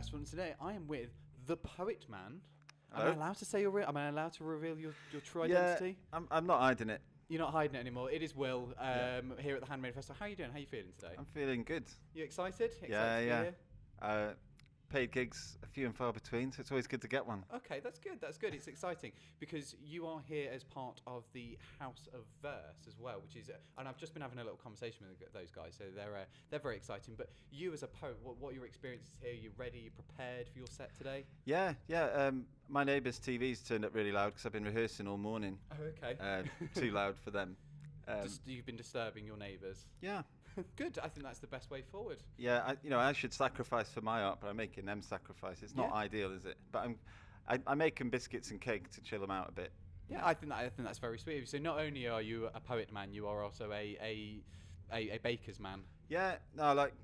Festival, and today I am with the Poetman. Hello? Am I allowed to say am I allowed to reveal your true identity? I'm not hiding it. You're not hiding it anymore. It is Will here at the Handmade Festival. How are you doing? How are you feeling today? I'm feeling good. You excited? Excited Yeah. to be here? Paid gigs, a few and far between, so it's always good to get one. Okay, that's good. That's good. It's exciting because you are here as part of the House of Verse as well, which is, and I've just been having a little conversation with those guys, so they're very exciting. But you as a poet, what are your experiences here? Are you ready? Are you prepared for your set today? Yeah. My neighbour's TV's turned up really loud because I've been rehearsing all morning. Oh, okay. Too loud for them. You've been disturbing your neighbours. Yeah. Good. I think that's the best way forward. Yeah. I should sacrifice for my art, but I'm making them sacrifice. It's not ideal, is it? But I'm making biscuits and cake to chill them out a bit. Yeah, I think that's very sweet of you. So not only are you a poet man, you are also a baker's man. Yeah. No, I like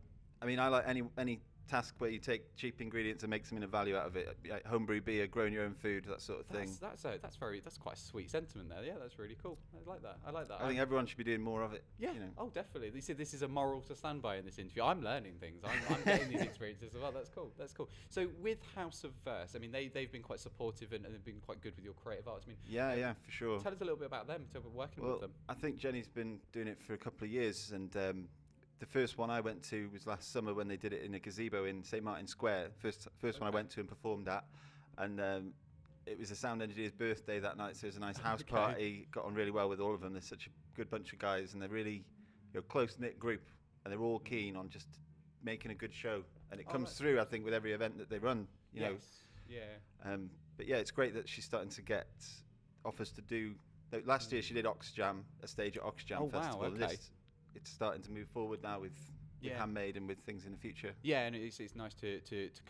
any task where you take cheap ingredients and make something of value out of it. Like homebrew beer, growing your own food, that sort of thing. That's quite a sweet sentiment there. Yeah, that's really cool. I like that. I think everyone should be doing more of it. Yeah. Oh, definitely. They said this is a moral to stand by in this interview. I'm learning things. I'm getting these experiences as well. That's cool. So with House of Verse, I mean, they've been quite supportive and they've been quite good with your creative arts. I mean, yeah, for sure. Tell us a little bit about them. Working with them. I think Jenny's been doing it for a couple of years, and the first one I went to was last summer when they did it in a gazebo in St Martin's Square. First one I went to and performed at, and it was the sound engineer's birthday that night, so it was a nice house party. Got on really well with all of them. They're such a good bunch of guys, and they're really close-knit group, and they're all keen on just making a good show, and it comes through, I think, with every event that they run. Yes. Yeah. But yeah, it's great that she's starting to get offers to do. Last year she did Oxjam, a stage at Oxjam Festival. Wow, okay. It's starting to move forward now with Handmade and with things in the future. Yeah, and it's nice to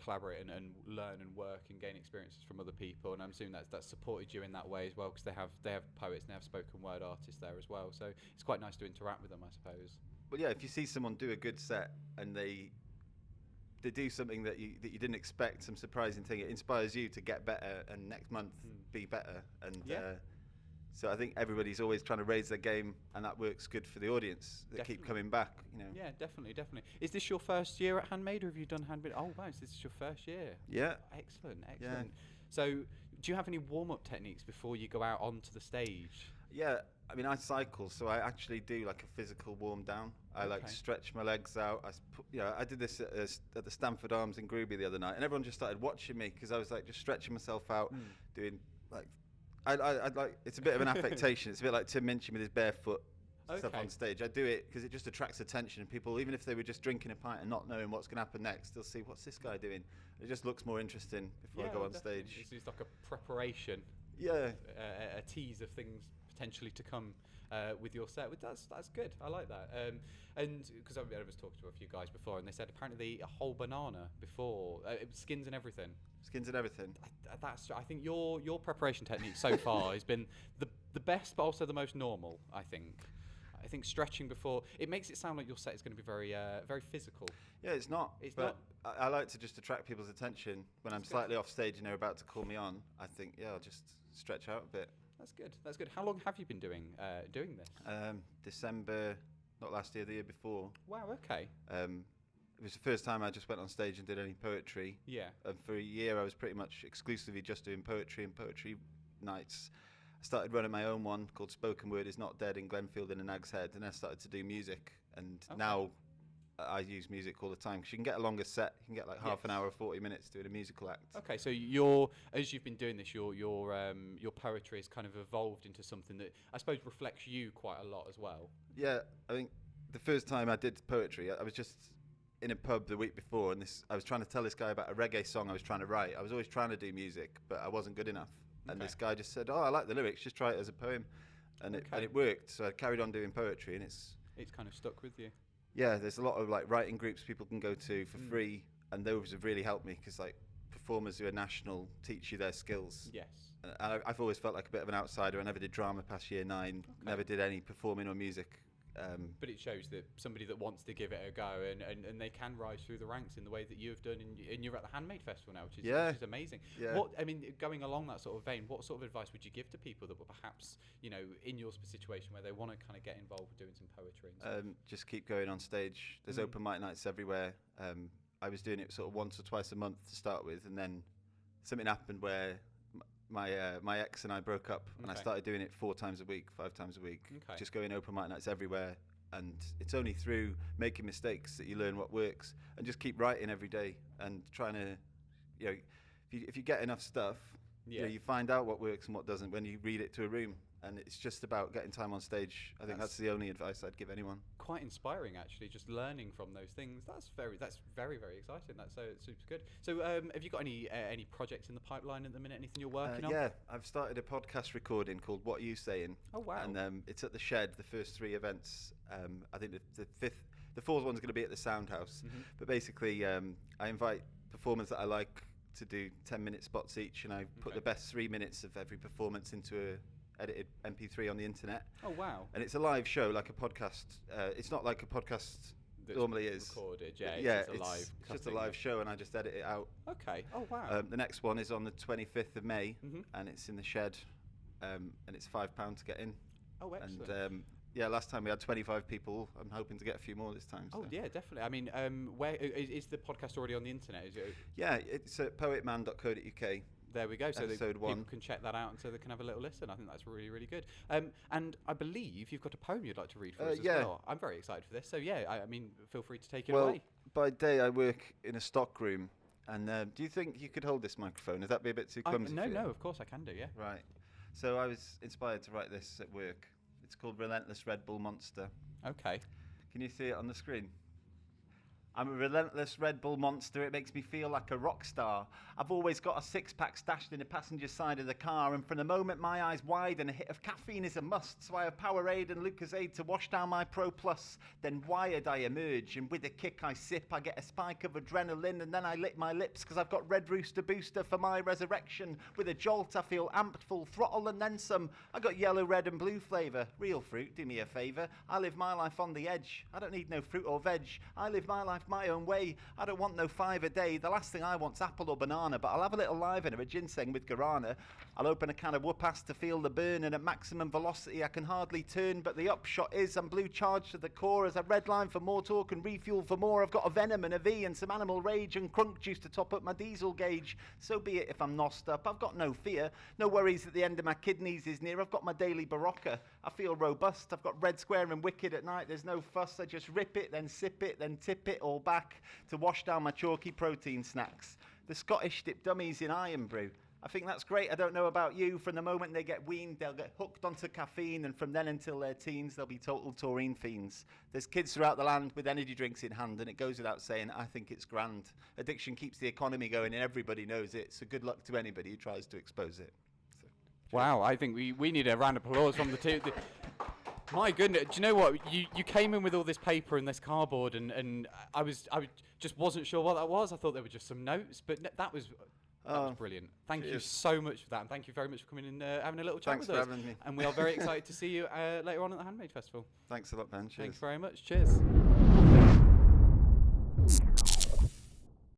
collaborate and learn and work and gain experiences from other people. And I'm assuming that's supported you in that way as well, because they have poets and they have spoken word artists there as well. So it's quite nice to interact with them, I suppose. Well, yeah, if you see someone do a good set and they do something that you didn't expect, some surprising thing, it inspires you to get better and next month be better. And so I think everybody's always trying to raise their game, and that works good for the audience that keep coming back. Yeah, definitely. Is this your first year at Handmade, or have you done Handmade? Oh wow, so this is your first year. Yeah. Excellent. Yeah. So, do you have any warm-up techniques before you go out onto the stage? Yeah, I mean, I cycle, so I actually do like a physical warm down. I like stretch my legs out. I did this at the Stamford Arms in Groby the other night, and everyone just started watching me because I was like just stretching myself out, doing like. I like. It's a bit of an affectation. It's a bit like Tim Minchin with his barefoot stuff on stage. I do it because it just attracts attention. People, even if they were just drinking a pint and not knowing what's going to happen next, they'll see, what's this guy doing? It just looks more interesting before I go on stage. It's just like a preparation. Yeah. A tease of things potentially to come with your set. That's good. I like that. And because I was talking to a few guys before, and they said apparently they eat a whole banana before, skins and everything. Skins and everything. I think your preparation technique so far has been the best, but also the most normal. I think stretching before, it makes it sound like your set is going to be very physical. Yeah, it's not. I like to just attract people's attention when I'm slightly off stage and they're about to call me on. I think I'll just stretch out a bit. That's good. How long have you been doing this? December, not last year, the year before. Wow. Okay. It was the first time I just went on stage and did any poetry. Yeah. And for a year, I was pretty much exclusively just doing poetry and poetry nights. I started running my own one called Spoken Word Is Not Dead in Glenfield in a Nag's Head, and I started to do music. And now I use music all the time because you can get a longer set. You can get like half an hour, 40 minutes doing a musical act. Okay, so as you've been doing this, your poetry has kind of evolved into something that I suppose reflects you quite a lot as well. Yeah, I think the first time I did poetry, I was just in a pub the week before, and I was trying to tell this guy about a reggae song I was trying to write. I was always trying to do music, but I wasn't good enough. And this guy just said, "Oh, I like the lyrics. Just try it as a poem," and it worked. So I carried on doing poetry, and it's kind of stuck with you. Yeah, there's a lot of like writing groups people can go to for free, and those have really helped me because like performers who are national teach you their skills. Yes. And I've always felt like a bit of an outsider. I never did drama past year 9. Never did any performing or music. But it shows that somebody that wants to give it a go and they can rise through the ranks in the way that you have done, and you're at the Handmade Festival now, which is amazing. Yeah. Going along that sort of vein, what sort of advice would you give to people that were perhaps, in your situation where they want to kind of get involved with doing some poetry? And just keep going on stage. There's open mic nights everywhere. I was doing it sort of once or twice a month to start with, and then something happened where my ex and I broke up, and I started doing it 4 times a week, 5 times a week, just going open mic nights everywhere. And it's only through making mistakes that you learn what works, and just keep writing every day and trying to, you know, if you get enough stuff, you know, you find out what works and what doesn't when you read it to a room. And it's just about getting time on stage. I think that's the only advice I'd give anyone. Quite inspiring, actually, just learning from those things. That's very, very exciting. That's super good. So, have you got any projects in the pipeline at the minute? Anything you're working on? Yeah, I've started a podcast recording called "What Are You Saying?" Oh wow! And it's at the Shed. The first 3 events. I think the 4th one's going to be at the Soundhouse. But basically, I invite performers that I like to do 10-minute spots each, and I put the best 3 minutes of every performance into a edited MP3 on the internet. Oh wow! And it's a live show, like a podcast. It's not like a podcast normally is. Recorded, it's just a live show, and I just edit it out. Okay. Oh wow! The next one is on the 25th of May, and it's in the Shed, and it's £5 to get in. Oh excellent! And last time we had 25 people. I'm hoping to get a few more this time. Oh yeah, definitely. I mean, where is the podcast already on the internet? Is it? Yeah, it's at poetman.co.uk. There we go. So people can check that out, and so they can have a little listen. I think that's really, really good. And I believe you've got a poem you'd like to read for us as well. I'm very excited for this. So yeah, I mean, feel free to take it away. By day I work in a stock room, and do you think you could hold this microphone? Would that be a bit too clumsy? No, of course I can do. Yeah. Right. So I was inspired to write this at work. It's called Relentless Red Bull Monster. Okay. Can you see it on the screen? I'm a relentless Red Bull monster. It makes me feel like a rock star. I've always got a 6-pack stashed in the passenger side of the car, and from the moment my eyes widen, a hit of caffeine is a must. So I have Powerade and Lucozade to wash down my Pro Plus. Then wired I emerge, and with a kick I sip. I get a spike of adrenaline, and then I lick my lips, because I've got Red Rooster Booster for my resurrection. With a jolt I feel amped, full throttle and then some. I got yellow, red and blue flavour. Real fruit, do me a favour. I live my life on the edge. I don't need no fruit or veg. I live my life my own way. I don't want no 5 a day. The last thing I want's apple or banana, but I'll have a little live in a ginseng with guarana. I'll open a can of whoop-ass to feel the burn, and at maximum velocity I can hardly turn, but the upshot is I'm blue charged to the core as I redline for more talk and refuel for more. I've got a venom and a V and some animal rage and crunk juice to top up my diesel gauge. So be it if I'm nossed up. I've got no fear, no worries at the end of my kidneys is near. I've got my daily Barocca. I feel robust. I've got Red Square and Wicked at night. There's no fuss. I just rip it, then sip it, then tip it all back to wash down my chalky protein snacks. The Scottish dip dummies in iron brew. I think that's great. I don't know about you. From the moment they get weaned, they'll get hooked onto caffeine, and from then until their teens, they'll be total taurine fiends. There's kids throughout the land with energy drinks in hand, and it goes without saying, I think it's grand. Addiction keeps the economy going, and everybody knows it, so good luck to anybody who tries to expose it. So, wow, I think we need a round of applause from the two. My goodness, do you know what? You came in with all this paper and this cardboard, and I just wasn't sure what that was. I thought they were just some notes, but that was brilliant. Thank you so much for that, and thank you very much for coming in and having a little chat with us. Thanks for having me. And we are very excited to see you later on at the Handmade Festival. Thanks a lot, Ben. Cheers. Thanks very much. Cheers.